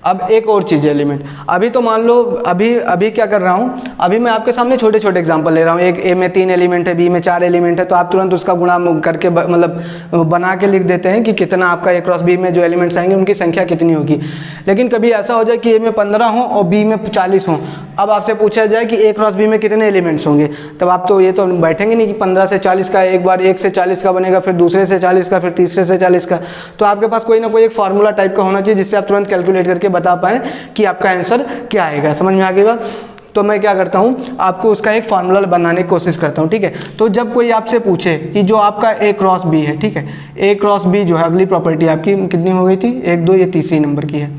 अब एक और चीज़ है एलिमेंट। अभी तो मान लो अभी क्या कर रहा हूँ, अभी मैं आपके सामने छोटे छोटे एग्जांपल ले रहा हूँ। एक ए में 3 एलिमेंट है, बी में 4 एलिमेंट है, तो आप तुरंत उसका गुणा करके मतलब बना के लिख देते हैं कि कितना आपका ए क्रॉस बी में जो एलिमेंट्स आएंगे उनकी संख्या कितनी होगी। लेकिन कभी ऐसा हो जाए कि ए में 15 हो और बी में 40 हो, अब आपसे पूछा जाए कि ए क्रॉस बी में कितने एलिमेंट्स होंगे, तब आप तो ये तो बैठेंगे नहीं कि 15 से 40 का एक बार 1 से 40 का बनेगा, फिर दूसरे से 40 का, फिर तीसरे से 40 का। तो आपके पास कोई ना कोई एक फार्मूला टाइप का होना चाहिए जिससे आप तुरंत कैलकुलेट करके बता पाएँ कि आपका आंसर क्या आएगा। समझ में आ गई बात? तो मैं क्या करता हूँ, आपको उसका एक फार्मूला बनाने की कोशिश करता हूँ, ठीक है। तो जब कोई आपसे पूछे कि जो आपका ए क्रॉस बी है, ठीक है, ए क्रॉस बी जो है अगली प्रॉपर्टी आपकी कितनी हो गई थी, 1 2, ये तीसरी नंबर की है।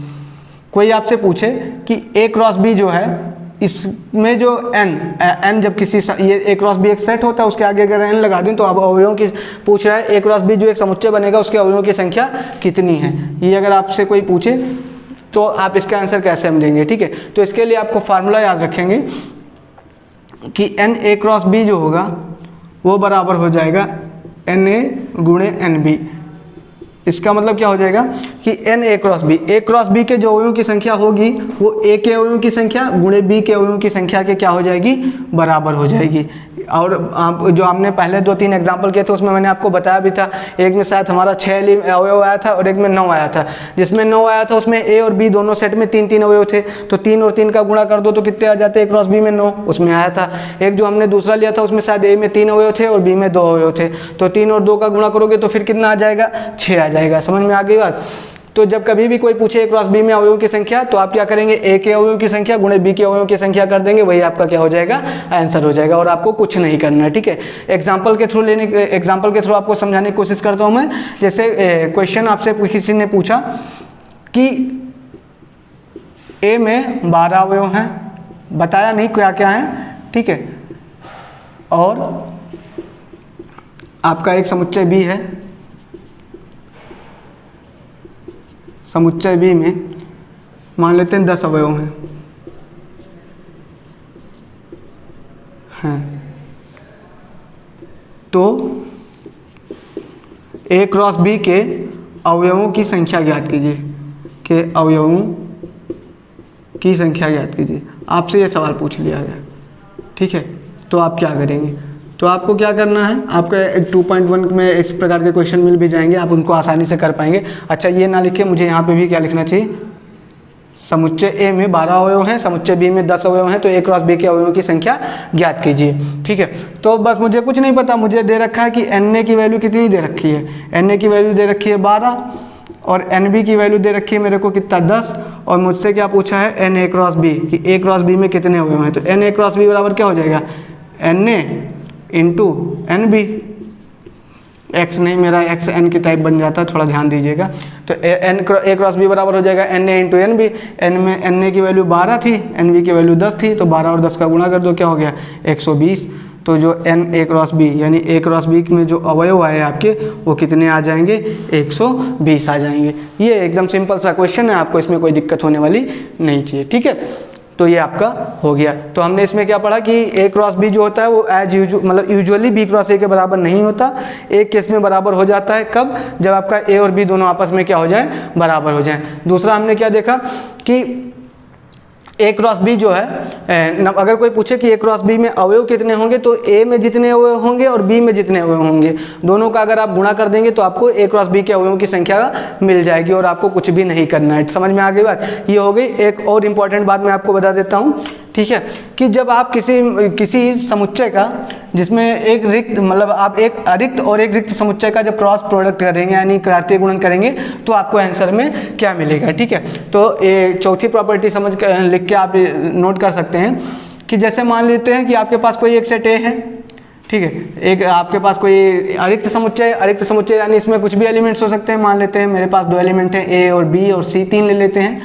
कोई आपसे पूछे कि ए क्रॉस बी जो है इसमें जो n जब किसी ये ए क्रॉस बी एक सेट होता है, उसके आगे अगर n लगा दें तो आप अवयवों की पूछ रहा है, ए क्रॉस बी जो एक समुच्चय बनेगा उसके अवयवों की संख्या कितनी है, ये अगर आपसे कोई पूछे तो आप इसका आंसर कैसे हम देंगे, ठीक है। तो इसके लिए आपको फार्मूला याद रखेंगे कि n ए क्रॉस बी जो होगा वो बराबर हो जाएगा NA गुणे NB। इसका मतलब क्या हो जाएगा कि n ए क्रॉस बी के जो अवयवों की संख्या होगी वो a के अवयवों की संख्या गुणे b के अवयवों की संख्या के क्या हो जाएगी, बराबर हो जाएगी। और आप जो हमने पहले 2-3 एग्जांपल किए थे उसमें मैंने आपको बताया भी था, एक में शायद हमारा 6 अवयव आया था और एक में 9 आया था। जिसमें 9 आया था उसमें a और b दोनों सेट में 3-3 अवयव थे, तो 3 और 3 का गुणा कर दो तो कितने आ जाते, a क्रॉस b में 9 उसमें आया था। एक जो हमने दूसरा लिया था उसमें शायद a में 3 अवयव थे और b में 2 अवयव थे, तो 3 और 2 का गुणा करोगे तो फिर कितना आ जाएगा, 6 आ जाएगा। समझ में आ गई बात? तो जब कभी भी कोई पूछे ए क्रॉस बी में अवयवों की संख्या, तो आप क्या करेंगे, ए के अवयवों की संख्या गुणे बी के अवयवों की संख्या कर देंगे, वही आपका क्या हो जाएगा, आंसर हो जाएगा। और आपको कुछ नहीं करना है, ठीक है। एग्जांपल के थ्रू आपको समझाने की कोशिश करता हूं मैं। जैसे क्वेश्चन आपसे किसी ने पूछा कि ए में 12 अवयव हैं, बताया नहीं क्या क्या है, ठीक है, और आपका एक समुच्चय बी है, समुच्चय बी में मान लेते हैं 10 अवयव हैं। तो ए क्रॉस बी के अवयवों की संख्या ज्ञात कीजिए, के अवयवों की संख्या ज्ञात कीजिए। आपसे ये सवाल पूछ लिया गया, ठीक है। तो आप क्या करेंगे, तो आपको क्या करना है, आपका 2.1 में इस प्रकार के क्वेश्चन मिल भी जाएंगे, आप उनको आसानी से कर पाएंगे। अच्छा ये ना लिखे, मुझे यहाँ पे भी क्या लिखना चाहिए, समुच्चय ए में 12 अवयव हैं, समुच्चय बी में 10 अवयव हैं, तो ए क्रॉस बी के अवयवों की संख्या ज्ञात कीजिए, ठीक है। तो बस मुझे कुछ नहीं पता, मुझे दे रखा है कि NA की वैल्यू कितनी दे रखी है, NA की वैल्यू दे रखी है 12 और NB की वैल्यू दे रखी है मेरे को कितना, 10। और मुझसे क्या पूछा है, NA क्रॉस बी, कि ए क्रॉस बी में कितने अवयव हैं। तो NA क्रॉस बी बराबर क्या हो जाएगा, NA इंटू NB। x नहीं, मेरा x n की टाइप बन जाता है, थोड़ा ध्यान दीजिएगा। तो ए क्रॉस बी बराबर हो जाएगा NA इंटू NB। n में NA की वैल्यू 12 थी, NB की वैल्यू 10 थी, तो 12 और 10 का गुणा कर दो, क्या हो गया, 120। तो जो NA क्रॉस बी यानी ए क्रॉस बी में जो अवयव आए आपके वो कितने आ जाएंगे, 120 आ जाएंगे। ये एकदम सिंपल सा क्वेश्चन है, आपको इसमें कोई दिक्कत होने वाली नहीं चाहिए, ठीक है। तो ये आपका हो गया। तो हमने इसमें क्या पढ़ा कि ए क्रॉस बी जो होता है वो एज यूजुअल मतलब यूजुअली बी क्रॉस ए के बराबर नहीं होता, एक केस में बराबर हो जाता है, कब, जब आपका ए और बी दोनों आपस में क्या हो जाए, बराबर हो जाए। दूसरा हमने क्या देखा कि ए क्रॉस बी जो है, अगर कोई पूछे कि ए क्रॉस बी में अवयव कितने होंगे, तो ए में जितने अवयव होंगे और बी में जितने अवयव होंगे दोनों का अगर आप गुणा कर देंगे तो आपको ए क्रॉस बी के अवयवों की संख्या मिल जाएगी और आपको कुछ भी नहीं करना है। समझ में आ गई बात? ये हो गई। एक और इम्पॉर्टेंट बात मैं आपको बता देता हूँ, ठीक है, कि जब आप किसी समुच्चय का जिसमें एक रिक्त मतलब आप एक अरिक्त और एक रिक्त समुच्चय का जब क्रॉस प्रोडक्ट करेंगे यानी कार्तीय गुणन करेंगे तो आपको आंसर में क्या मिलेगा, ठीक है। तो ये चौथी प्रॉपर्टी समझ कर लिख के आप नोट कर सकते हैं कि जैसे मान लेते हैं कि आपके पास कोई एक सेट ए है, ठीक है, एक आपके पास कोई अरिक्त समुच्चय यानी इसमें कुछ भी एलिमेंट्स हो सकते हैं। मान लेते हैं मेरे पास 2 एलिमेंट हैं, ए और बी और सी, 3 ले लेते हैं।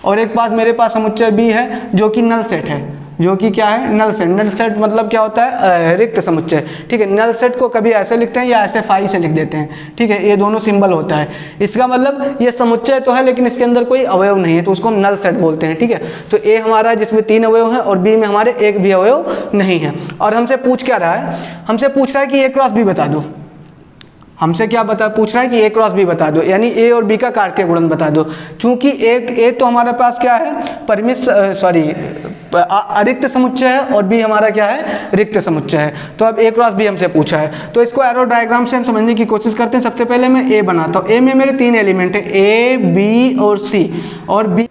और एक पास मेरे पास समुच्चय बी है जो कि नल सेट है, जो कि क्या है, नल सेट। नल सेट मतलब क्या होता है, रिक्त समुच्चय, ठीक है। नल सेट को कभी ऐसे लिखते हैं या ऐसे फाई से लिख देते हैं, ठीक है, ये दोनों सिंबल होता है। इसका मतलब ये समुच्चय तो है लेकिन इसके अंदर कोई अवयव नहीं है, तो उसको हम नल सेट बोलते हैं, ठीक है। तो ए हमारा जिसमें 3 अवयव हैं और बी में हमारे एक भी अवयव नहीं है। और हमसे पूछ क्या रहा है, हमसे पूछ रहा है कि ए क्रॉस बी बता दो। हमसे क्या पूछ रहा है कि ए क्रॉस बी बता दो, यानी ए और बी का कार्तीय गुणन बता दो। चूंकि ए तो हमारे पास क्या है, अरिक्त समुच्चय है, और बी हमारा क्या है, रिक्त समुच्चय है। तो अब ए क्रॉस बी हमसे पूछा है, तो इसको एरो डायग्राम से हम समझने की कोशिश करते हैं। सबसे पहले मैं ए बनाता हूँ। ए में मेरे 3 एलिमेंट है, ए बी और सी, और बी,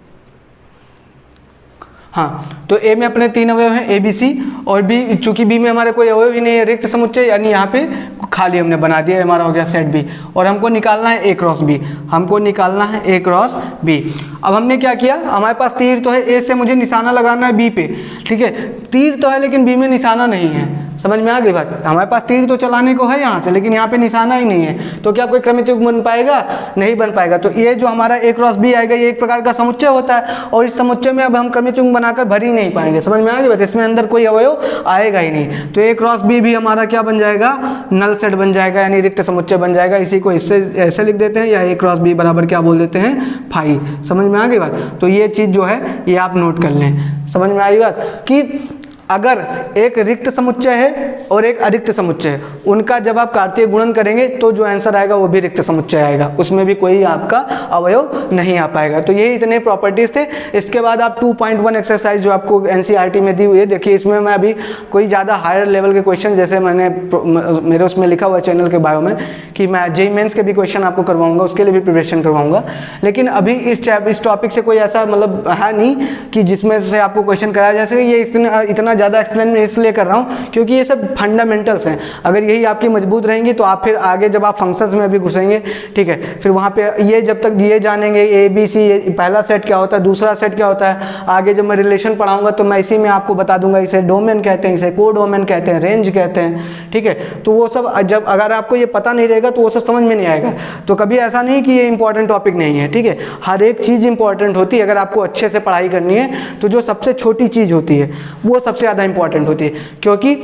हाँ, तो ए में अपने 3 अवयव हैं, ए बी सी, और बी, चूंकि बी में हमारे कोई अवयव ही नहीं है, रिक्त समुच्चय, यानी यहाँ पे खाली हमने बना दिया, हमारा हो गया सेट बी। और हमको निकालना है ए क्रॉस बी, हमको निकालना है ए क्रॉस बी। अब हमने क्या किया, हमारे पास तीर तो है, ए से मुझे निशाना लगाना है बी पे, ठीक है। तीर तो है लेकिन बी में निशाना नहीं है, समझ में आ गई बात। हमारे पास तीर तो चलाने को है यहाँ से, लेकिन यहाँ पे निशाना ही नहीं है, तो क्या कोई क्रमित युग्म बन पाएगा, नहीं बन पाएगा। तो ये जो हमारा ए क्रॉस बी आएगा, ये एक प्रकार का समुच्चय होता है, और इस समुच्चय में अब हम क्रमित युग्म बनाकर भर ही नहीं पाएंगे, समझ में आ गई बात। इसमें अंदर कोई अवयव आएगा ही नहीं, तो ए क्रॉस बी भी हमारा क्या बन जाएगा, नल सेट बन जाएगा, यानी रिक्त समुच्चय बन जाएगा। इसी को इससे ऐसे लिख देते हैं, या ए क्रॉस बी बराबर क्या बोल देते हैं, फाई। समझ में आ गई बात। तो ये चीज़ जो है ये आप नोट कर लें। समझ में आई बात कि अगर एक रिक्त समुच्चय है और एक अरिक्त समुच्चय है, उनका जब आप कार्तीय गुणन करेंगे तो जो आंसर आएगा वो भी रिक्त समुच्चय आएगा, उसमें भी कोई आपका अवयव नहीं आ पाएगा। तो ये इतने प्रॉपर्टीज थे। इसके बाद आप 2.1 एक्सरसाइज जो आपको एनसीईआरटी में दी हुई है, देखिए इसमें मैं अभी कोई ज़्यादा हायर लेवल के क्वेश्चन, जैसे मैंने मेरे उसमें लिखा हुआ है चैनल के बायो में कि मैं जेईई मेंस के भी क्वेश्चन आपको करवाऊंगा, उसके लिए भी प्रिपरेशन करवाऊंगा। लेकिन अभी इस टॉपिक से कोई ऐसा मतलब है नहीं कि जिसमें से आपको क्वेश्चन कराया जा सके। ये इतना ज़्यादा एक्सप्लेन मैं इसलिए कर रहा हूँ क्योंकि ये सब फंडामेंटल्स हैं। अगर यही आपकी मजबूत रहेंगी तो आप फिर आगे जब आप फंक्शंस में भी घुसेंगे, ठीक है, फिर वहाँ पे ये जब तक ये जानेंगे ए बी सी, पहला सेट क्या होता है, दूसरा सेट क्या होता है, आगे जब मैं रिलेशन पढ़ाऊंगा तो मैं इसी में आपको बता दूंगा, इसे डोमेन कहते हैं, इसे को डोमेन कहते हैं, रेंज कहते हैं, ठीक है। तो वो सब जब अगर आपको ये पता नहीं रहेगा तो वो सब समझ में नहीं आएगा। तो कभी ऐसा नहीं कि ये इंपॉर्टेंट टॉपिक नहीं है, ठीक है, हर एक चीज़ इंपॉर्टेंट होती है। अगर आपको अच्छे से पढ़ाई करनी है तो जो सबसे छोटी चीज़ होती है वो सबसे ज़्यादा इंपॉर्टेंट होती है, क्योंकि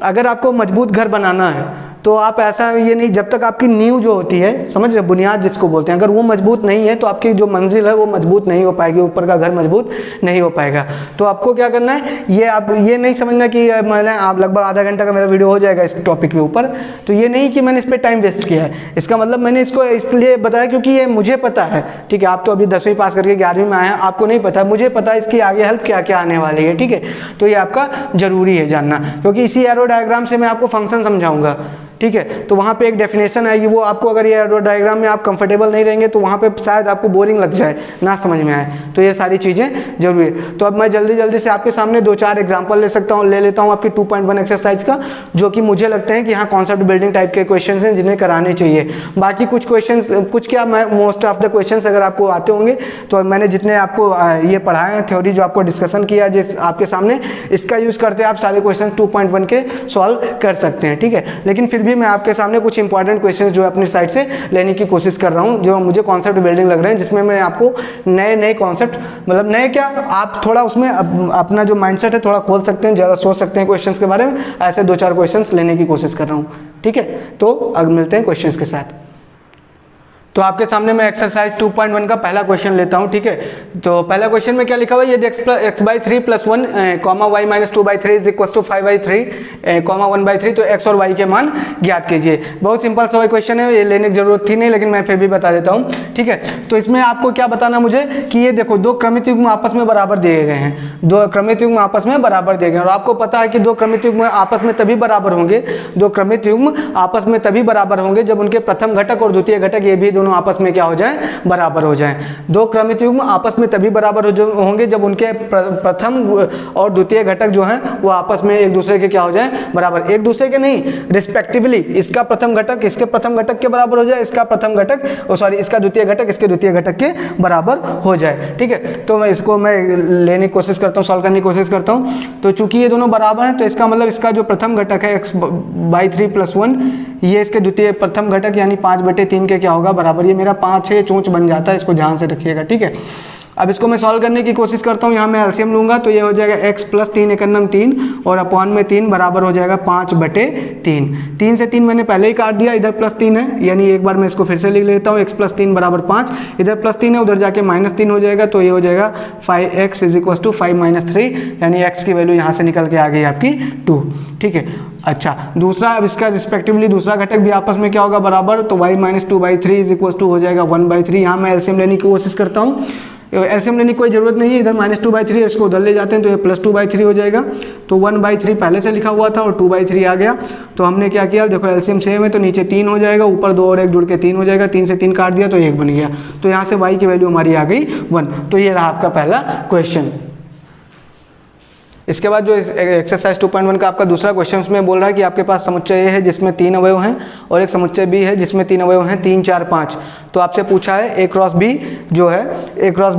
अगर आपको मजबूत घर बनाना है तो आप ऐसा ये नहीं, जब तक आपकी नींव जो होती है, समझ रहे, बुनियाद जिसको बोलते हैं, अगर वो मजबूत नहीं है तो आपकी जो मंजिल है वो मजबूत नहीं हो पाएगी, ऊपर का घर मजबूत नहीं हो पाएगा। तो आपको क्या करना है, ये आप ये नहीं समझना कि मैंने आप लगभग आधा घंटा का मेरा वीडियो हो जाएगा इस टॉपिक के ऊपर, तो ये नहीं कि मैंने इस पर टाइम वेस्ट किया है। इसका मतलब मैंने इसको इसलिए बताया क्योंकि ये मुझे पता है, ठीक है। आप तो अभी 10वीं पास करके 11वीं में आए हैं, आपको नहीं पता, मुझे पता है इसकी आगे हेल्प क्या क्या आने वाली है, ठीक है। तो ये आपका जरूरी है जानना, क्योंकि इसी एरो डायग्राम से मैं आपको फंक्शन समझाऊंगा, ठीक है। तो वहाँ पे एक डेफिनेशन आएगी, वो आपको अगर ये एरो डायग्राम में आप कंफर्टेबल नहीं रहेंगे तो वहाँ पे शायद आपको बोरिंग लग जाए, ना समझ में आए। तो ये सारी चीज़ें जरूरी है। तो अब मैं जल्दी से आपके सामने 2-4 एग्जांपल ले लेता हूँ आपकी 2.1 एक्सरसाइज का, जो कि मुझे लगता है कि यहाँ कॉन्सेप्ट बिल्डिंग टाइप के क्वेश्चन हैं जिन्हें कराने चाहिए। बाकी कुछ क्वेश्चन, कुछ क्या, मैं मोस्ट ऑफ द क्वेश्चन अगर आपको आते होंगे तो मैंने जितने आपको ये पढ़ाए हैं, थ्योरी जो आपको डिस्कशन किया जिस आपके सामने, इसका यूज़ करते आप सारे क्वेश्चन 2.1 के सॉल्व कर सकते हैं, ठीक है। लेकिन फिर भी मैं आपके सामने कुछ इंपॉर्टेंट क्वेश्चंस जो अपनी साइड से लेने की कोशिश कर रहा हूं, जो मुझे कॉन्सेप्ट बिल्डिंग लग रहे हैं, जिसमें मैं आपको नए कॉन्सेप्ट, मतलब नए क्या, आप थोड़ा उसमें अपना जो माइंडसेट है थोड़ा खोल सकते हैं, ज़्यादा सोच सकते हैं क्वेश्चंस के बारे में। ऐसे 2-4 क्वेश्चंस लेने की कोशिश कर रहा हूँ, ठीक है। तो अब मिलते हैं क्वेश्चंस के साथ। तो आपके सामने मैं एक्सरसाइज 2.1 का पहला क्वेश्चन लेता हूं, ठीक है। तो पहला क्वेश्चन में क्या लिखा हुआ है, ये x/3 + 1, y - 2/3 = 5/3, 1/3, तो x और y के मान ज्ञात कीजिए। बहुत सिंपल सा क्वेश्चन है, ये लेने की जरूरत थी नहीं, लेकिन मैं फिर भी बता देता हूँ, ठीक है। तो इसमें आपको क्या बताना मुझे कि ये देखो, 2 क्रमित युग्म आपस में बराबर दिए गए हैं, 2 क्रमित युग्म आपस में बराबर दिए गए हैं, और आपको पता है कि 2 क्रमित युग्म आपस में तभी बराबर होंगे, 2 क्रमित युग्म आपस में तभी बराबर होंगे जब उनके प्रथम घटक और द्वितीय घटक ये भी आपस में क्या हो जाए, बराबर हो जाएं। 2 क्रमित युग्म आपस में तभी बराबर होंगे जब उनके प्रथम और द्वितीय घटक जो हैं वो आपस में एक दूसरे के क्या हो जाएं, बराबर, एक दूसरे के नहीं, रिस्पेक्टिवली, इसका प्रथम घटक इसके प्रथम घटक के बराबर हो जाए, इसका प्रथम घटक इसका द्वितीय घटक इसके द्वितीय घटक के बराबर हो जाए, ठीक है। तो मैं इसको लेने की कोशिश करता हूँ, सॉल्व करने की कोशिश करता हूँ। तो चूंकि ये दोनों बराबर हैं तो इसका मतलब इसका जो प्रथम घटक है x/3 + 1, ये इसके द्वितीय प्रथम घटक यानी 5/3 के क्या होगा, बराबर। ये मेरा 5 है, चोंच बन जाता है, इसको ध्यान से रखिएगा, ठीक है। अब इसको मैं सॉल्व करने की कोशिश करता हूँ, यहाँ मैं एलसीएम लूँगा तो ये हो जाएगा x प्लस 3 एक नंग 3 और अपॉन में 3 बराबर हो जाएगा 5/3। 3 से 3 मैंने पहले ही काट दिया, इधर प्लस 3 है, यानी एक बार मैं इसको फिर से लिख लेता हूँ, x प्लस 3 बराबर 5, इधर प्लस 3 है उधर जाके -3 हो जाएगा, तो ये हो जाएगा 5x = 5 - 3, यानी x की वैल्यू यहाँ से निकल के आ गई आपकी 2। ठीक है, अच्छा दूसरा, अब इसका रिस्पेक्टिवली दूसरा घटक भी आपस में क्या होगा बराबर, तो y - 2/3 = हो जाएगा 1/3। यहाँ मैं एलसीएम लेने की कोशिश करता हूँ, एलसीएम लेने की कोई ज़रूरत नहीं है, इधर -2/3 इसको उधर ले जाते हैं तो ये +2/3 हो जाएगा, तो 1/3 पहले से लिखा हुआ था और 2/3 आ गया। तो हमने क्या किया, देखो एलसीएम सेम है तो नीचे 3 हो जाएगा, ऊपर 2 और 1 जुड़ के 3 हो जाएगा, 3 से 3 काट दिया तो 1 बन गया, तो यहाँ से y की वैल्यू हमारी आ गई 1। तो ये रहा आपका पहला क्वेश्चन। इसके बाद जो एक्सरसाइज 2.1 का आपका दूसरा क्वेश्चन उसमें बोल रहा है कि आपके पास समुच्चय ए है जिसमें 3 अवयव हैं और एक समुच्चय बी है जिसमें 3 अवयव हैं 3, 4, 5। तो आपसे पूछा है ए क्रॉस बी जो है ए क्रॉस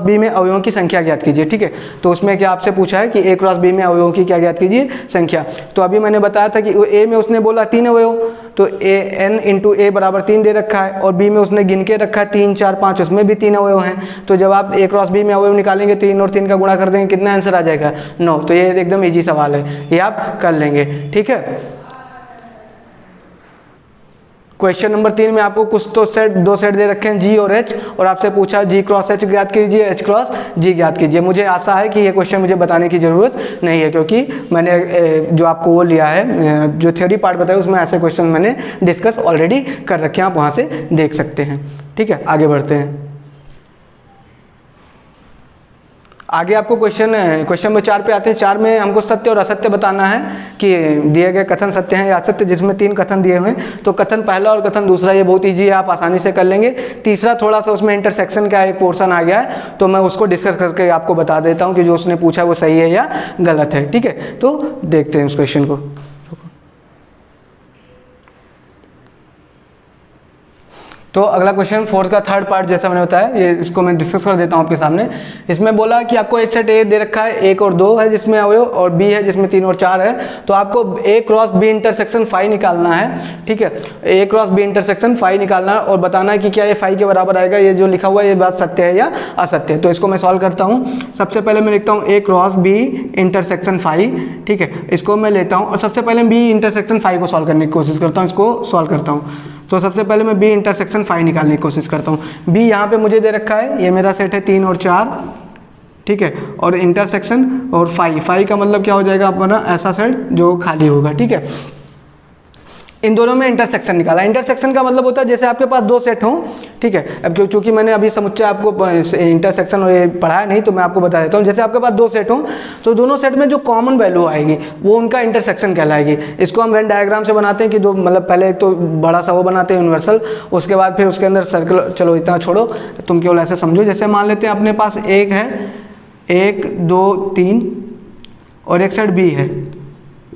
बी में अवयवों की संख्या ज्ञात कीजिए। ठीक है, तो उसमें क्या आपसे पूछा है कि ए क्रॉस बी में अवयवों की क्या ज्ञात कीजिए, संख्या। तो अभी मैंने बताया था कि ए में उसने बोला 3 अवयव, तो n × a बराबर 3 दे रखा है, और b में उसने गिन के रखा है 3, 4, 5, उसमें भी 3 अवयव हैं। तो जब आप a क्रॉस b में अवयव निकालेंगे 3 और 3 का गुणा कर देंगे, कितना आंसर आ जाएगा 9। तो ये एकदम इजी सवाल है, ये आप कर लेंगे। ठीक है, क्वेश्चन नंबर 3 में आपको कुछ तो दो सेट दे रखे हैं g और h, और आपसे पूछा g क्रॉस h ज्ञात कीजिए, h क्रॉस g ज्ञात कीजिए। मुझे आशा है कि ये क्वेश्चन मुझे बताने की ज़रूरत नहीं है, क्योंकि मैंने जो आपको वो लिया है, जो थ्योरी पार्ट बताया उसमें ऐसे क्वेश्चन मैंने डिस्कस ऑलरेडी कर रखे हैं, आप वहाँ से देख सकते हैं। ठीक है, आगे बढ़ते हैं। आगे आपको क्वेश्चन नंबर 4 पे आते हैं। 4 में हमको सत्य और असत्य बताना है कि दिए गए कथन सत्य हैं या असत्य, जिसमें 3 कथन दिए हुए हैं। तो कथन पहला और कथन दूसरा ये बहुत ईजी है, आप आसानी से कर लेंगे। तीसरा थोड़ा सा उसमें इंटरसेक्शन का एक पोर्शन आ गया है, तो मैं उसको डिस्कस करके आपको बता देता हूँ कि जो उसने पूछा वो सही है या गलत है। ठीक है, तो देखते हैं उस क्वेश्चन को। तो अगला क्वेश्चन 4 का थर्ड पार्ट, जैसा मैंने बताया, ये इसको मैं डिस्कस कर देता हूँ आपके सामने। इसमें बोला कि आपको एक सेट ए दे रखा है, 1 और 2 है जिसमें अवयव, और बी है जिसमें 3 और 4 है। तो आपको ए क्रॉस बी इंटरसेक्शन फाई निकालना है। ठीक है, ए क्रॉस बी इंटरसेक्शन फाई निकालना है और बताना है कि क्या ये फाई के बराबर आएगा, ये जो लिखा हुआ है ये बात सत्य है या असत्य है। तो इसको मैं सॉल्व करता हूँ। सबसे पहले मैं लिखता हूँ ए क्रॉस बी इंटरसेक्शन फाई। ठीक है, इसको मैं लेता हूँ और सबसे पहले बी इंटरसेक्शन फाई को सॉल्व करने की कोशिश करता हूँ। इसको सॉल्व करता हूँ तो सबसे पहले मैं बी इंटरसेक्शन फाई निकालने की कोशिश करता हूँ। बी यहाँ पे मुझे दे रखा है, ये मेरा सेट है 3 और 4। ठीक है, और इंटरसेक्शन और फाई का मतलब क्या हो जाएगा अपना, ऐसा सेट जो खाली होगा। ठीक है, इन दोनों में इंटरसेक्शन निकाला। इंटरसेक्शन का मतलब होता है जैसे आपके पास 2 सेट हों। ठीक है, अब चूंकि मैंने अभी समुच्चय आपको इंटरसेक्शन और ये पढ़ाया नहीं, तो मैं आपको बता देता हूँ। जैसे आपके पास 2 सेट हों तो दोनों सेट में जो कॉमन वैल्यू आएगी वो उनका इंटरसेक्शन कहलाएगी। इसको हम वेन डायग्राम से बनाते हैं कि दो, मतलब पहले एक तो बड़ा सा वो बनाते हैं यूनिवर्सल, उसके बाद फिर उसके अंदर सर्कल। चलो इतना छोड़ो, तुम केवल ऐसे समझो। जैसे मान लेते हैं अपने पास एक है 1, 2, 3 और एक सेट बी है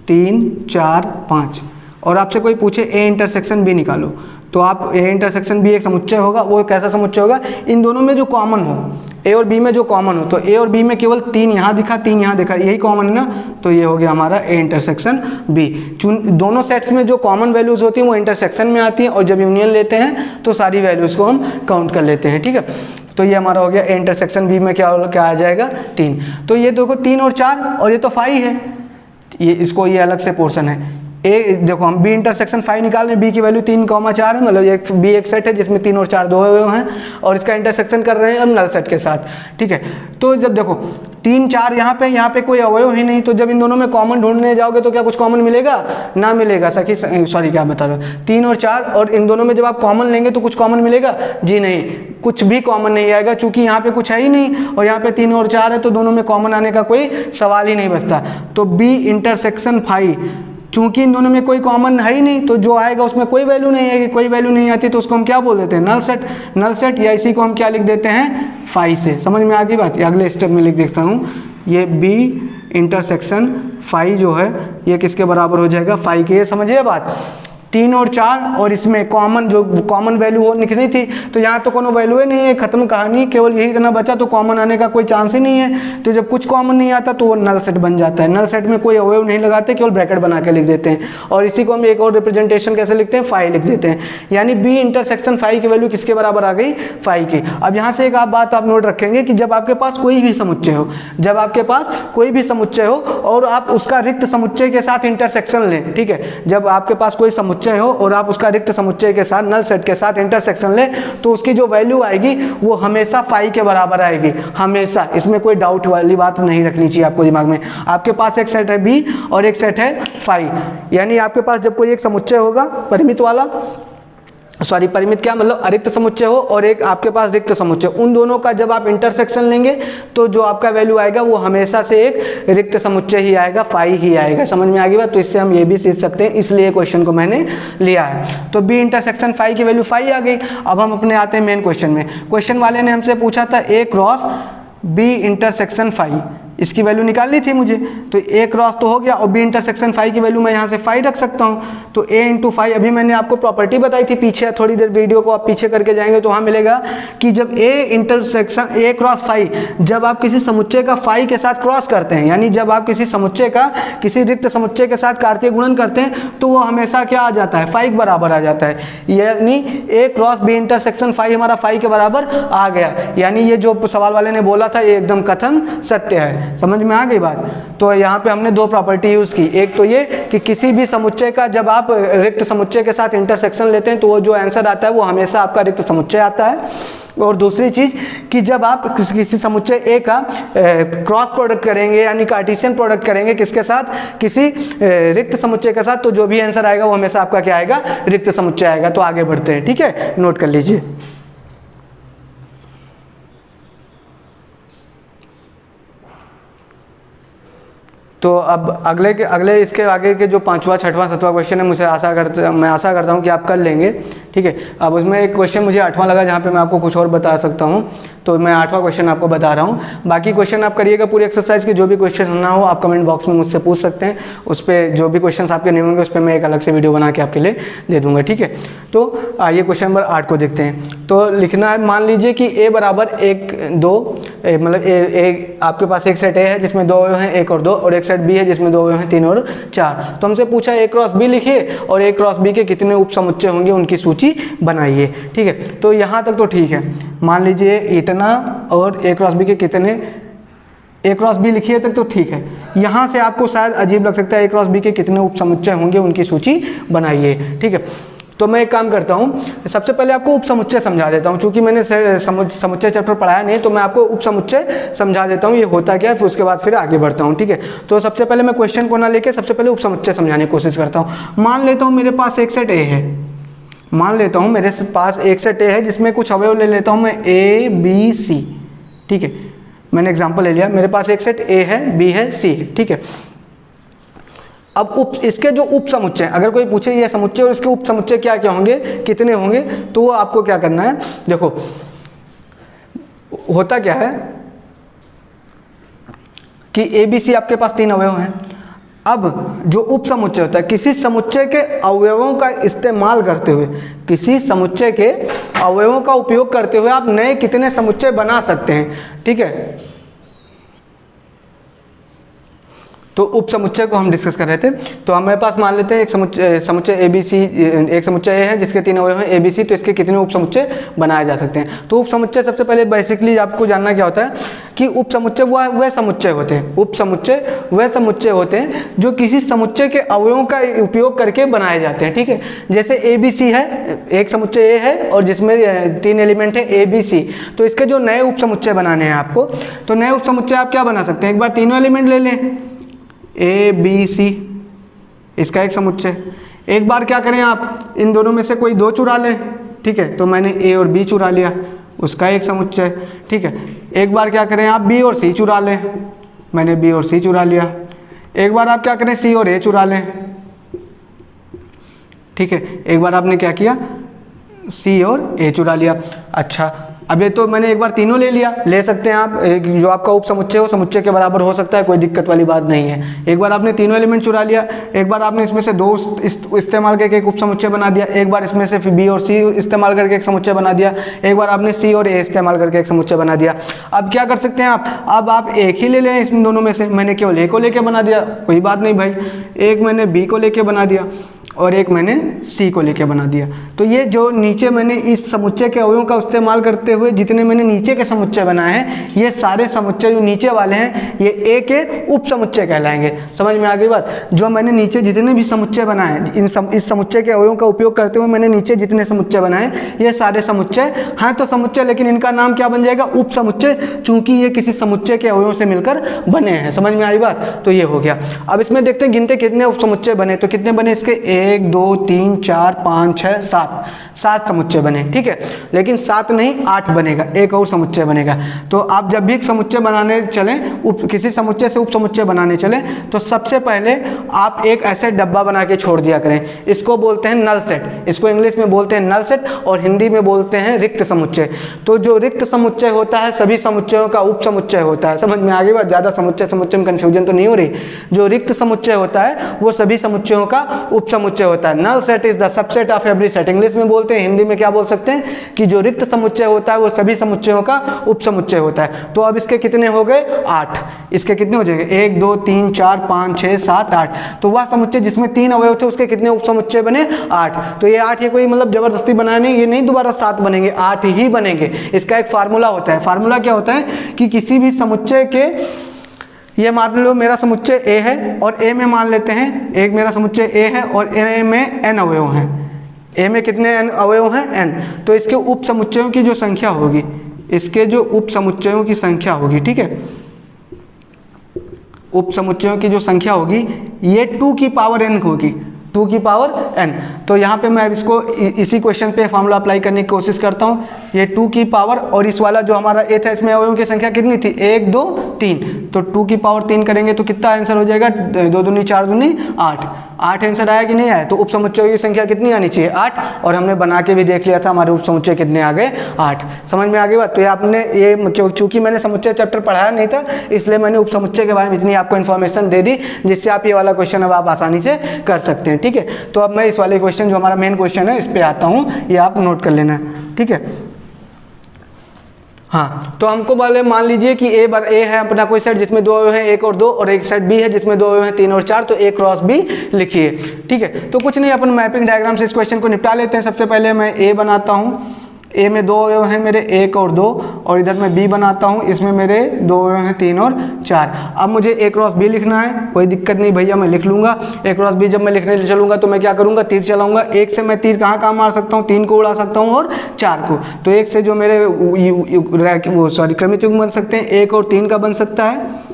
3, 4, 5, और आपसे कोई पूछे ए इंटरसेक्शन बी निकालो, तो आप ए इंटरसेक्शन बी एक समुच्चय होगा। वो कैसा समुच्चय होगा, इन दोनों में जो कॉमन हो, ए और बी में जो कॉमन हो। तो ए और बी में केवल 3 यहाँ दिखा, 3 यहाँ दिखा, यही कॉमन है ना, तो ये हो गया हमारा ए इंटरसेक्शन बी। दोनों सेट्स में जो कॉमन वैल्यूज होती हैं वो इंटरसेक्शन में आती हैं, और जब यूनियन लेते हैं तो सारी वैल्यूज को हम काउंट कर लेते हैं। ठीक है, तो ये हमारा हो गया ए इंटरसेक्शन बी में क्या आ जाएगा 3। तो ये देखो 3 और 4, और ये तो फाई है, ये इसको ये अलग से पोर्शन है। ए देखो हम बी इंटरसेक्शन फाई निकाल रहे हैं, बी की वैल्यू 3, 4 है, मतलब एक बी एक सेट है जिसमें 3 और 4 दो अवयव हैं, और इसका इंटरसेक्शन कर रहे हैं हम नल सेट के साथ। ठीक है, तो जब देखो 3, 4 यहाँ पे कोई अवयव ही नहीं, तो जब इन दोनों में कॉमन ढूंढने जाओगे तो क्या कुछ कॉमन मिलेगा, ना मिलेगा। सॉरी क्या बता रहा हूँ, 3 और 4, और इन दोनों में जब आप कॉमन लेंगे तो कुछ कॉमन मिलेगा, जी नहीं, कुछ भी कॉमन नहीं आएगा, चूंकि यहाँ पे कुछ है ही नहीं, और यहाँ पे 3 और 4 है, तो दोनों में कॉमन आने का कोई सवाल ही नहीं बचता। तो बी इंटरसेक्शन फाई, चूंकि इन दोनों में कोई कॉमन है ही नहीं, तो जो आएगा उसमें कोई वैल्यू नहीं आएगी। कोई वैल्यू नहीं आती तो उसको हम क्या बोल देते हैं, नल सेट। नल सेट, या इसी को हम क्या लिख देते हैं, फाई से। समझ में आ गई बात, अगले स्टेप में लिख देखता हूँ। ये बी इंटरसेक्शन फाई जो है ये किसके बराबर हो जाएगा, फाई के। समझिए बात, 3 और 4 और इसमें कॉमन जो कॉमन वैल्यू हो लिखनी थी, तो यहाँ तो कोनो वैल्यू ही नहीं है, खत्म कहानी, केवल यही इतना बचा, तो कॉमन आने का कोई चांस ही नहीं है। तो जब कुछ कॉमन नहीं आता तो वो नल सेट बन जाता है। नल सेट में कोई अवयव नहीं लगाते, केवल ब्रैकेट बना के लिख देते हैं, और इसी को हम एक और रिप्रेजेंटेशन कैसे लिखते हैं, फाई लिख देते हैं। यानी बी इंटरसेक्शन फाई की वैल्यू किसके बराबर आ गई, फाई की। अब यहाँ से एक आप बात आप नोट रखेंगे कि जब आपके पास कोई भी समुच्चय हो, जब आपके पास कोई भी समुच्चय हो और आप उसका रिक्त समुच्चय के साथ इंटरसेक्शन लें, ठीक है, जब आपके पास कोई समुच्चय हो और आप उसका रिक्त समुच्चय के साथ नल सेट के साथ इंटरसेक्शन लें, तो उसकी जो वैल्यू आएगी वो हमेशा फाई के बराबर आएगी, हमेशा। इसमें कोई डाउट वाली बात नहीं रखनी चाहिए आपको दिमाग में। आपके पास एक सेट है बी और एक सेट है फाई, यानी आपके पास जब कोई एक समुच्चय होगा परिमित वाला, सॉरी परिमित क्या मतलब अरिक्त समुच्चय हो, और एक आपके पास रिक्त समुच्चय, उन दोनों का जब आप इंटरसेक्शन लेंगे तो जो आपका वैल्यू आएगा वो हमेशा से एक रिक्त समुच्चय ही आएगा, फाई ही आएगा। समझ में आ गई बात? तो इससे हम ये भी सीख सकते हैं, इसलिए क्वेश्चन को मैंने लिया है। तो बी इंटरसेक्शन फाई की वैल्यू फाई आ गई। अब हम अपने आते हैं मेन क्वेश्चन में। क्वेश्चन वाले ने हमसे पूछा था ए क्रॉस बी इंटरसेक्शन फाई, इसकी वैल्यू निकालनी थी मुझे, तो ए क्रॉस तो हो गया और बी इंटरसेक्शन फाई की वैल्यू मैं यहाँ से फाई रख सकता हूँ। तो ए इंटू फाई, अभी मैंने आपको प्रॉपर्टी बताई थी पीछे, थोड़ी देर वीडियो को आप पीछे करके जाएंगे तो वहाँ मिलेगा कि जब A intersection A cross phi, जब आप किसी समुच्चय का फाई के साथ क्रॉस करते हैं, यानी जब आप किसी समुच्चय का किसी रिक्त समुच्चय के साथ कार्तीय गुणन करते हैं, तो वो हमेशा क्या आ जाता है, फाई के बराबर आ जाता है। यानी ए क्रॉस बी इंटरसेक्शन फाई हमारा फाई के बराबर आ गया। यानी ये जो सवाल वाले ने बोला था ये एकदम कथन सत्य है। समझ में आ गई बात? तो यहाँ पे हमने दो प्रॉपर्टी यूज की, एक तो ये कि किसी भी समुच्चय का जब आप रिक्त समुच्चय के साथ इंटरसेक्शन लेते हैं तो वो जो आंसर आता है वो हमेशा आपका रिक्त समुच्चय आता है। और दूसरी चीज कि जब आप किसी समुच्चय ए का क्रॉस प्रोडक्ट करेंगे, यानी कार्टेशियन प्रोडक्ट करेंगे किसके साथ, किसी रिक्त समुच्चय के साथ, तो जो भी आंसर आएगा वो हमेशा आपका क्या आएगा, रिक्त समुच्चय आएगा। तो आगे बढ़ते हैं, ठीक है, नोट कर लीजिए। तो अब अगले इसके आगे के जो 5वां 6वां 7वां क्वेश्चन है, मैं आशा करता हूँ कि आप कर लेंगे, ठीक है। अब उसमें एक क्वेश्चन मुझे 8वां लगा जहाँ पे मैं आपको कुछ और बता सकता हूँ, तो मैं 8वां क्वेश्चन आपको बता रहा हूँ। बाकी क्वेश्चन आप करिएगा पूरी एक्सरसाइज की, जो भी क्वेश्चन ना हो आप कमेंट बॉक्स में मुझसे पूछ सकते हैं, उस पर जो भी क्वेश्चन आपके नहीं होंगे उस पर मैं एक अलग से वीडियो बना के आपके लिए दे दूँगा, ठीक है। तो आइए क्वेश्चन नंबर 8 को देखते हैं। तो लिखना है, मान लीजिए कि ए बराबर 1 2, मतलब आपके पास एक सेट ए है जिसमें 2 अवयव हैं, 1 और 2, और एक सेट बी है जिसमें 2 अवयव हैं, 3 और 4। तो हमसे पूछा ए क्रॉस बी लिखिए और ए क्रॉस बी के कितने उप समुच्चय होंगे उनकी सूची बनाइए, ठीक है। तो यहाँ तक तो ठीक है, मान लीजिए इतना और ए क्रॉस बी के कितने, ए क्रॉस बी लिखिए तक तो ठीक है। यहाँ से आपको शायद अजीब लग सकता है, ए क्रॉस बी के कितने उप समुच्चय होंगे उनकी सूची बनाइए, ठीक है। तो मैं एक काम करता हूँ, सबसे पहले आपको उप समुच्चय समझा देता हूँ, क्योंकि मैंने समुच्चय चैप्टर पढ़ाया नहीं, तो मैं आपको उप समुच्चय समझा देता हूँ ये होता क्या है, फिर उसके बाद फिर आगे बढ़ता हूँ, ठीक है। तो सबसे पहले मैं क्वेश्चन को ना लेके सबसे पहले उप समुच्चय समझाने की कोशिश करता हूँ। मान लेता हूँ मेरे पास एक सेट ए है, मान लेता हूँ मेरे पास एक सेट ए है जिसमें कुछ अवयव ले लेता हूँ मैं ए बी सी, ठीक है। मैंने एग्जाम्पल ले लिया, मेरे पास एक सेट ए है, बी है, सी है, ठीक है। अब इसके जो उप समुच्चय, अगर कोई पूछे ये समुच्चय और इसके उप समुच्चय क्या क्या होंगे, कितने होंगे, तो वो आपको क्या करना है, देखो होता क्या है कि ए बी सी आपके पास 3 अवयव हैं। अब जो उप समुच्चय होता है, किसी समुच्चय के अवयवों का इस्तेमाल करते हुए, किसी समुच्चय के अवयवों का उपयोग करते हुए आप नए कितने समुच्चय बना सकते हैं, ठीक है। तो उप समुच्चय को हम डिस्कस कर रहे थे। तो हमारे पास मान लेते हैं एक समुच्चय ए बी सी, एक समुच्चय ए है जिसके 3 अवयव हैं ए बी सी, तो इसके कितने उप समुच्चय बनाए जा सकते हैं। तो उप समुच्चय सबसे पहले बेसिकली आपको जानना क्या होता है कि उप समुच्चय वह समुच्चय होते हैं, उप समुच्चय वह समुच्चय होते हैं जो किसी समुच्चय के अवयवों का उपयोग करके बनाए जाते हैं, ठीक है। जैसे ए बी सी है, एक समुच्चय ए है और जिसमें 3 एलिमेंट है ए बी सी, तो इसके जो नए उप समुच्चय बनाने हैं आपको, तो नए उप समुच्चय आप क्या बना सकते हैं, एक बार तीनों एलिमेंट ले लें, ए बी सी, इसका एक समुच्चय। एक बार क्या करें, आप इन दोनों में से कोई 2 चुरा लें, ठीक है। तो मैंने ए और बी चुरा लिया, उसका एक समुच्चय, ठीक है। एक बार क्या करें, आप बी और सी चुरा लें, मैंने बी और सी चुरा लिया। एक बार आप क्या करें, सी और ए चुरा लें, ठीक है। एक बार आपने क्या किया, सी और ए चुरा लिया। अच्छा, अब ये तो मैंने एक बार तीनों ले लिया, ले सकते हैं आप, जो आपका उप समुच्चय हो समुच्चय के बराबर हो सकता है, कोई दिक्कत वाली बात नहीं है। एक बार आपने तीनों एलिमेंट चुरा लिया, एक बार आपने इसमें से दो इस्तेमाल करके एक उप समुच्चय बना दिया, एक बार इसमें से बी और सी इस्तेमाल करके एक समुच्चय बना दिया, एक बार आपने सी और ए इस्तेमाल करके एक समुच्चय बना दिया। अब क्या कर सकते हैं आप, अब आप एक ही ले लें इसमें दोनों में से। मैंने केवल ए को लेके बना दिया, कोई बात नहीं भाई, एक मैंने बी को लेके बना दिया और एक मैंने सी को लेके बना दिया। तो ये जो नीचे मैंने इस समुच्चय के अवयवों का इस्तेमाल करते हुए जितने मैंने नीचे के समुच्चय बनाए हैं, ये सारे समुच्चय जो नीचे वाले हैं ये ए के उप समुच्चय कहलाएंगे। समझ में आ गई बात। जो मैंने नीचे जितने भी समुच्चय बनाए, इस समुच्चय के अवयवों का उपयोग करते हुए मैंने नीचे जितने समुच्चय बनाए, ये सारे समुच्चय हैं तो समुच्चय, लेकिन इनका नाम क्या बन जाएगा, उप समुच्चय, चूंकि ये किसी समुच्चय के अवयवों से मिलकर बने हैं। समझ में आई बात। तो ये हो गया। अब इसमें देखते हैं गिनते कितने उप समुच्चय बने। तो कितने बने इसके, 1 2 3 4 5 6 7 समुच्चय बने। ठीक है, लेकिन 7 नहीं 8 बनेगा, एक और समुच्चय बनेगा। तो आप जब भी समुच्चय बनाने चलें, किसी समुच्चय से उप समुच्चय बनाने चलें, तो सबसे पहले आप एक ऐसे डब्बा बना के छोड़ दिया करें। इसको बोलते हैं नल सेट, इसको इंग्लिश में बोलते हैं नल सेट और हिंदी में बोलते हैं रिक्त समुच्चय। तो जो रिक्त समुच्चय होता है सभी समुच्चयों का उप समुच्चय होता है। समझ में आ गई बात। ज़्यादा समुच्चय में कंफ्यूजन तो नहीं हो रही। जो रिक्त समुच्चय होता है वो सभी समुच्चयों का उप समुच्चय होता है। Null set is the subset of every set, English में बोलते हैं, हिंदी में क्या बोल सकते हैं कि जो रिक्त समुच्चय होता है वो सभी समुच्चयों का उप समुच्चय होता है। तो अब इसके कितने हो गए, 8। इसके कितने हो जाएंगे, 1 2 3 4 5 6 7 8। तो वह समुच्चय जिसमें 3 अवयव थे उसके कितने उप समुच्चय बने, 8। तो ये 8 ये कोई मतलब जबरदस्ती बनाया नहीं, ये नहीं दोबारा 7 बनेंगे, 8 ही बनेंगे। इसका एक फार्मूला होता है। फार्मूला क्या होता है कि किसी भी समुच्चय के, ये मान लो मेरा समुच्चय ए है और ए में मान लेते हैं, एक मेरा समुच्चय ए है और ए में n अवयव हैं। ए में कितने n अवयव हैं, n। तो इसके उप समुच्चयों की जो संख्या होगी, इसके जो उप समुच्चयों की संख्या होगी, ठीक है, उप समुच्चयों की जो संख्या होगी ये 2 की पावर n होगी, 2 की पावर n। तो यहाँ पे मैं इसको इसी क्वेश्चन पे फार्मूला अप्लाई करने की कोशिश करता हूँ। ये 2 की पावर, और इस वाला जो हमारा ए था इसमें अवयवों की संख्या कितनी थी, 1 2 3। तो 2 की पावर 3 करेंगे तो कितना आंसर हो जाएगा, 2 दूनी 4 दूनी 8। 8 आंसर आया कि नहीं आया। तो उप समुच्चयों की संख्या कितनी आनी चाहिए, 8। और हमने बना के भी देख लिया था हमारे उप समुच्चय कितने आ गए, 8। समझ में आ गई बात। तो ये आपने ये चूंकि मैंने समुच्चय चैप्टर पढ़ाया नहीं था इसलिए मैंने उप समुच्चय के बारे में इतनी आपको इन्फॉर्मेशन दे दी जिससे आप ये वाला क्वेश्चन अब आप आसानी से कर सकते हैं। ठीक है, तो अब मैं इस वाले क्वेश्चन जो हमारा मेन क्वेश्चन है इस पे आता हूँ, ये आप नोट कर लेना। ठीक है, हाँ, तो हमको वाले मान लीजिए कि ए है अपना कोई सेट जिसमें 2 अवयव हैं 1 और 2, और एक सेट बी है जिसमें 2 अवयव हैं 3 और 4। तो ए क्रॉस बी लिखिए। ठीक है, तो कुछ नहीं, अपन मैपिंग डायग्राम से इस क्वेश्चन को निपटा लेते हैं। सबसे पहले मैं ए बनाता हूँ, ए में 2 अवयव हैं मेरे 1 और 2, और इधर मैं बी बनाता हूँ, इसमें मेरे 2 अवयव हैं 3 और 4। अब मुझे ए क्रॉस बी लिखना है, कोई दिक्कत नहीं भैया, मैं लिख लूँगा। ए क्रॉस बी जब मैं लिखने चलूँगा तो मैं क्या करूँगा, तीर चलाऊँगा। 1 से मैं तीर कहाँ मार सकता हूँ, 3 को उड़ा सकता हूँ और 4 को। तो 1 से जो मेरे क्रमिक युग्म बन सकते हैं, 1 और 3 का बन सकता है,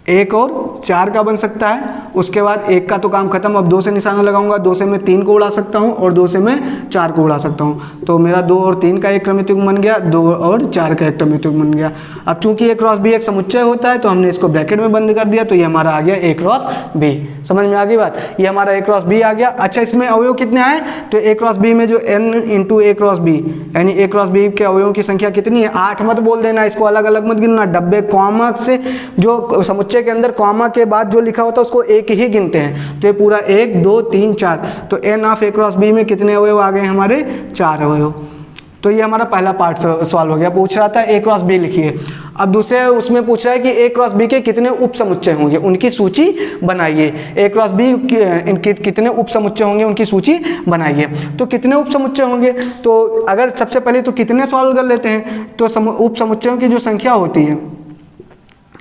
1 और 4 का बन सकता है। उसके बाद 1 का तो काम खत्म, अब 2 से निशाना लगाऊंगा, 2 से मैं 3 को उड़ा सकता हूं और 2 से मैं 4 को उड़ा सकता हूं। तो मेरा 2 और 3 का एक क्रमिक युग्म बन गया, 2 और 4 का एक क्रमिक युग्म बन गया। अब चूंकि ए क्रॉस बी एक समुच्चय होता है तो हमने इसको ब्रैकेट में बंद कर दिया, तो ये हमारा आ गया ए क्रॉस बी। समझ में आ गई बात, ये हमारा ए क्रॉस बी आ गया। अच्छा, इसमें अवयव कितने आए, तो ए क्रॉस बी में जो n इंटू ए क्रॉस बी, यानी ए क्रॉस बी के अवयवों की संख्या कितनी है, 8 मत बोल देना, इसको अलग अलग मत गिनना। डब्बे कॉमा से जो समुच्चय के अंदर कॉमा के बाद जो लिखा होता है उसको एक ही गिनते हैं। तो ये पूरा 1 2 3 4। तो n of A cross B में कितने अवयव आ गए हमारे, 4 अवयव। तो ये हमारा पहला पार्ट सॉल्व हो गया। पूछ रहा था ए क्रॉस बी लिखिए। अब दूसरे उसमें पूछ रहा है कि ए क्रॉस बी के कितने उप समुच्चय होंगे, उनकी सूची बनाइए। ए क्रॉस बी कितने उप समुच्चय होंगे, उनकी सूची बनाइए। तो कितने उप समुच्चय होंगे, तो अगर सबसे पहले तो कितने सॉल्व कर लेते हैं। तो उप समुच्चयों की जो संख्या होती है,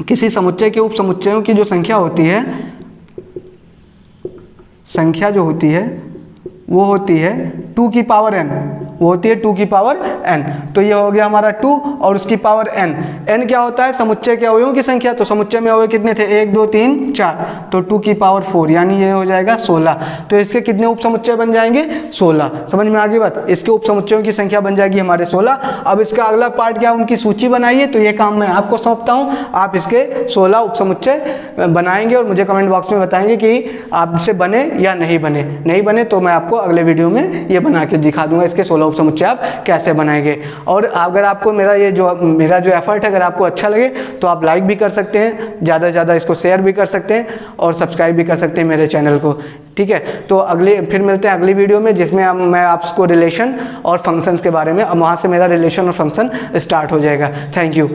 किसी समुच्चय के उप समुच्चयों की जो संख्या होती है, संख्या जो होती है वो होती है 2 की पावर n, वो होती है 2 की पावर n। तो ये हो गया हमारा 2 और उसकी पावर n। n क्या होता है, समुच्चय के अवयवों की संख्या। तो समुच्चय में अवयव कितने थे, 1 2 3 4, तो 2 की पावर 4, यानी ये हो जाएगा 16। तो इसके कितने उप समुच्चय बन जाएंगे, 16। समझ में आ गई बात, इसके उप समुच्चयों की संख्या बन जाएगी हमारे 16। अब इसका अगला पार्ट क्या, उनकी सूची बनाइए। तो ये काम मैं आपको सौंपता हूँ, आप इसके 16 उप समुच्चय बनाएंगे और मुझे कमेंट बॉक्स में बताएंगे कि आपसे बने या नहीं बने। नहीं बने तो मैं आपको अगले वीडियो में ये बना के दिखा दूंगा इसके 16 लघु समुच्चय आप कैसे बनाएंगे। और अगर आपको मेरा जो एफर्ट है अगर आपको अच्छा लगे तो आप लाइक भी कर सकते हैं, ज़्यादा से ज़्यादा इसको शेयर भी कर सकते हैं और सब्सक्राइब भी कर सकते हैं मेरे चैनल को, ठीक है। तो फिर मिलते हैं अगली वीडियो में, जिसमें मैं आपको रिलेशन और फंक्शंस के बारे में, वहाँ से मेरा रिलेशन और फंक्शन स्टार्ट हो जाएगा। Thank you.